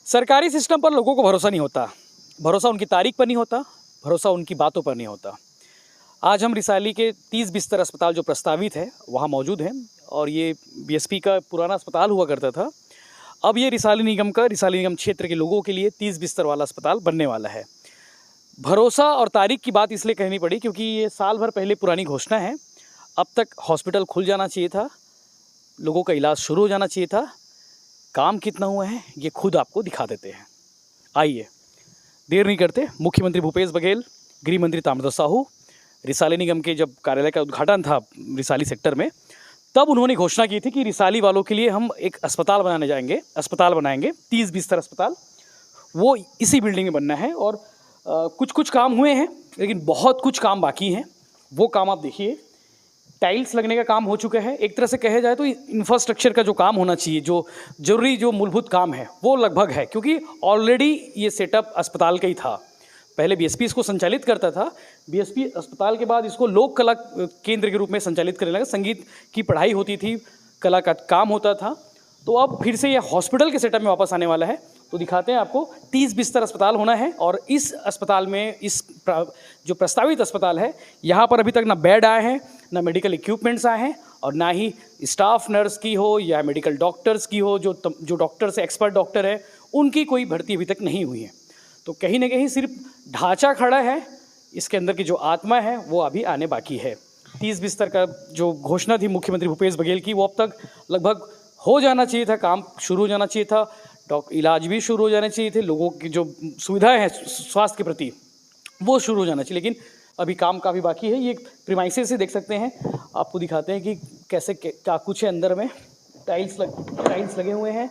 सरकारी सिस्टम पर लोगों को भरोसा नहीं होता, भरोसा उनकी तारीख पर नहीं होता, भरोसा उनकी बातों पर नहीं होता। आज हम रिसाली के 30 बिस्तर अस्पताल जो प्रस्तावित है वहाँ मौजूद हैं और ये बीएसपी का पुराना अस्पताल हुआ करता था। अब ये रिसाली निगम क्षेत्र के लोगों के लिए 30 बिस्तर वाला अस्पताल बनने वाला है। भरोसा और तारीख की बात इसलिए कहनी पड़ी क्योंकि ये साल भर पहले पुरानी घोषणा है। अब तक हॉस्पिटल खुल जाना चाहिए था, लोगों का इलाज शुरू हो जाना चाहिए था। काम कितना हुआ है ये खुद आपको दिखा देते हैं। आइए देर नहीं करते, मुख्यमंत्री भूपेश बघेल, गृह मंत्री ताम्रध्वज साहू, रिसाली निगम के जब कार्यालय का उद्घाटन था रिसाली सेक्टर में, तब उन्होंने घोषणा की थी कि रिसाली वालों के लिए हम एक अस्पताल बनाएंगे 30 बिस्तर अस्पताल। वो इसी बिल्डिंग में बनना है और कुछ काम हुए हैं लेकिन बहुत कुछ काम बाकी हैं। वो काम आप देखिए, टाइल्स लगने का काम हो चुका है। एक तरह से कहे जाए तो इंफ्रास्ट्रक्चर का जो काम होना चाहिए, जो जरूरी जो मूलभूत काम है वो लगभग है, क्योंकि ऑलरेडी ये सेटअप अस्पताल का ही था। पहले बीएसपी इसको संचालित करता था, बीएसपी अस्पताल के बाद इसको लोक कला केंद्र के रूप में संचालित करने लगा। संगीत की पढ़ाई होती थी, कला का काम होता था। तो अब फिर से ये हॉस्पिटल के सेटअप में वापस आने वाला है। तो दिखाते हैं आपको, 30 बिस्तर अस्पताल होना है और इस अस्पताल में जो प्रस्तावित अस्पताल है, यहाँ पर अभी तक ना बेड आए हैं, ना मेडिकल इक्विपमेंट्स आए हैं और ना ही स्टाफ नर्स की हो या मेडिकल डॉक्टर्स की हो, जो डॉक्टर से एक्सपर्ट डॉक्टर है उनकी कोई भर्ती अभी तक नहीं हुई है। तो कहीं ना कहीं सिर्फ ढांचा खड़ा है, इसके अंदर की जो आत्मा है वो अभी आने बाकी है। 30 बिस्तर का जो घोषणा थी मुख्यमंत्री भूपेश बघेल की, वो अब तक लगभग हो जाना चाहिए था, काम शुरू हो जाना चाहिए था, इलाज भी शुरू हो जाने चाहिए थे, लोगों की जो सुविधाएं हैं स्वास्थ्य के प्रति वो शुरू हो जाना चाहिए, लेकिन अभी काम काफ़ी बाकी है। ये प्रीमाइसेस से देख सकते हैं, आपको दिखाते हैं कि कैसे क्या कुछ है अंदर में। टाइल्स लगे हुए हैं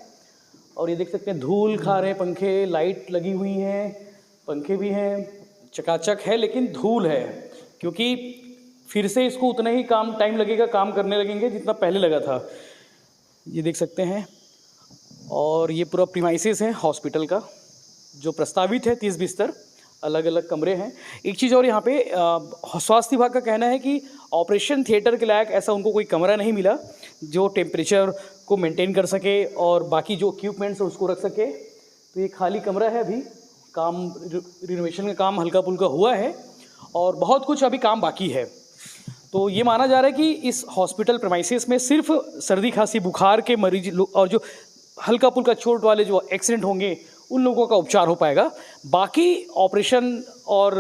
और ये देख सकते हैं धूल खा रहे पंखे, लाइट लगी हुई हैं, पंखे भी हैं, चकाचक है, लेकिन धूल है क्योंकि फिर से इसको उतना ही टाइम लगेगा, काम करने लगेंगे जितना पहले लगा था। ये देख सकते हैं और ये पूरा प्रीमाइसेस है हॉस्पिटल का जो प्रस्तावित है। 30 बिस्तर, अलग अलग कमरे हैं। एक चीज़ और, यहाँ पे स्वास्थ्य विभाग का कहना है कि ऑपरेशन थिएटर के लायक ऐसा उनको कोई कमरा नहीं मिला जो टेम्परेचर को मेंटेन कर सके और बाकी जो इक्विपमेंट्स है उसको रख सके। तो ये खाली कमरा है, अभी काम रिनोवेशन का काम हल्का फुल्का हुआ है और बहुत कुछ अभी काम बाकी है। तो ये माना जा रहा है कि इस हॉस्पिटल प्रीमाइसेस में सिर्फ सर्दी खांसी बुखार के मरीज और जो हल्का फुल्का चोट वाले जो एक्सीडेंट होंगे उन लोगों का उपचार हो पाएगा। बाकी ऑपरेशन और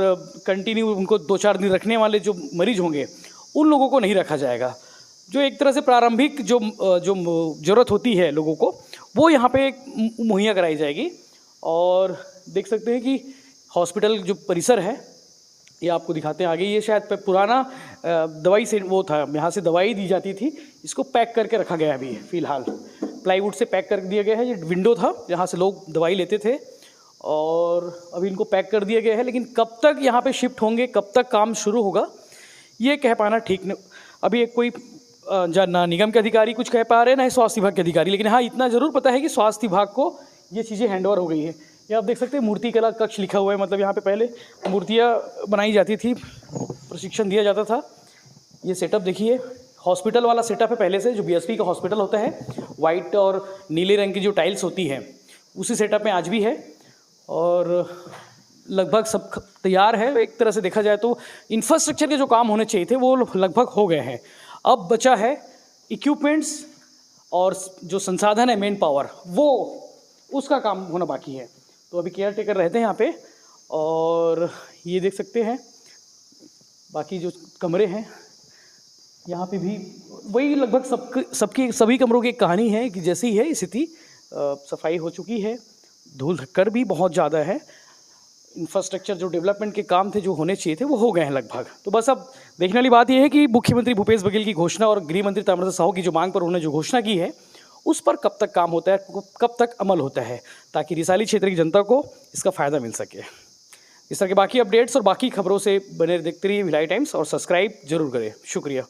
कंटिन्यू उनको 2-4 दिन रखने वाले जो मरीज होंगे उन लोगों को नहीं रखा जाएगा। जो एक तरह से प्रारंभिक जो ज़रूरत होती है लोगों को, वो यहाँ पे मुहैया कराई जाएगी। और देख सकते हैं कि हॉस्पिटल जो परिसर है ये आपको दिखाते हैं आगे। ये शायद पुराना दवाई से वो था, यहाँ से दवाई दी जाती थी, इसको पैक करके रखा गया है अभी फ़िलहाल। प्लाईवुड से पैक कर दिया गया है। ये विंडो था जहाँ से लोग दवाई लेते थे और अभी इनको पैक कर दिया गया है, लेकिन कब तक यहाँ पे शिफ्ट होंगे, कब तक काम शुरू होगा ये कह पाना ठीक नहीं। अभी एक कोई ना निगम के अधिकारी कुछ कह पा रहे हैं, ना ही स्वास्थ्य विभाग के अधिकारी, लेकिन हाँ इतना ज़रूर पता है कि स्वास्थ्य विभाग को ये चीज़ें हैंडओवर हो गई है। ये आप देख सकते हैं मूर्ति कला कक्ष लिखा हुआ है, मतलब यहाँ पे पहले मूर्तियाँ बनाई जाती थी, प्रशिक्षण दिया जाता था। ये सेटअप देखिए, हॉस्पिटल वाला सेटअप है पहले से, जो बीएसपी का हॉस्पिटल होता है, वाइट और नीले रंग की जो टाइल्स होती हैं उसी सेटअप में आज भी है और लगभग सब तैयार है। एक तरह से देखा जाए तो इंफ्रास्ट्रक्चर के जो काम होने चाहिए थे वो लगभग हो गए हैं। अब बचा है इक्विपमेंट्स और जो संसाधन है, मेन पावर, वो उसका काम होना बाकी है। तो अभी केयर टेकर रहते हैं यहाँ पे और ये देख सकते हैं बाकी जो कमरे हैं यहाँ पे भी वही लगभग सभी कमरों की एक कहानी है कि जैसी है स्थिति। सफाई हो चुकी है, धूल धक्कर भी बहुत ज़्यादा है, इंफ्रास्ट्रक्चर जो डेवलपमेंट के काम थे जो होने चाहिए थे वो हो गए हैं लगभग। तो बस अब देखने वाली बात यह है कि मुख्यमंत्री भूपेश बघेल की घोषणा और गृह मंत्री ताम्रध्वज साहू की जो मांग पर उन्होंने जो घोषणा की है उस पर कब तक काम होता है, कब तक अमल होता है, ताकि रिसाली क्षेत्र की जनता को इसका फ़ायदा मिल सके। इस तरह के बाकी अपडेट्स और बाकी खबरों से बने देखते रहिए भिलाई टाइम्स और सब्सक्राइब जरूर करें। शुक्रिया।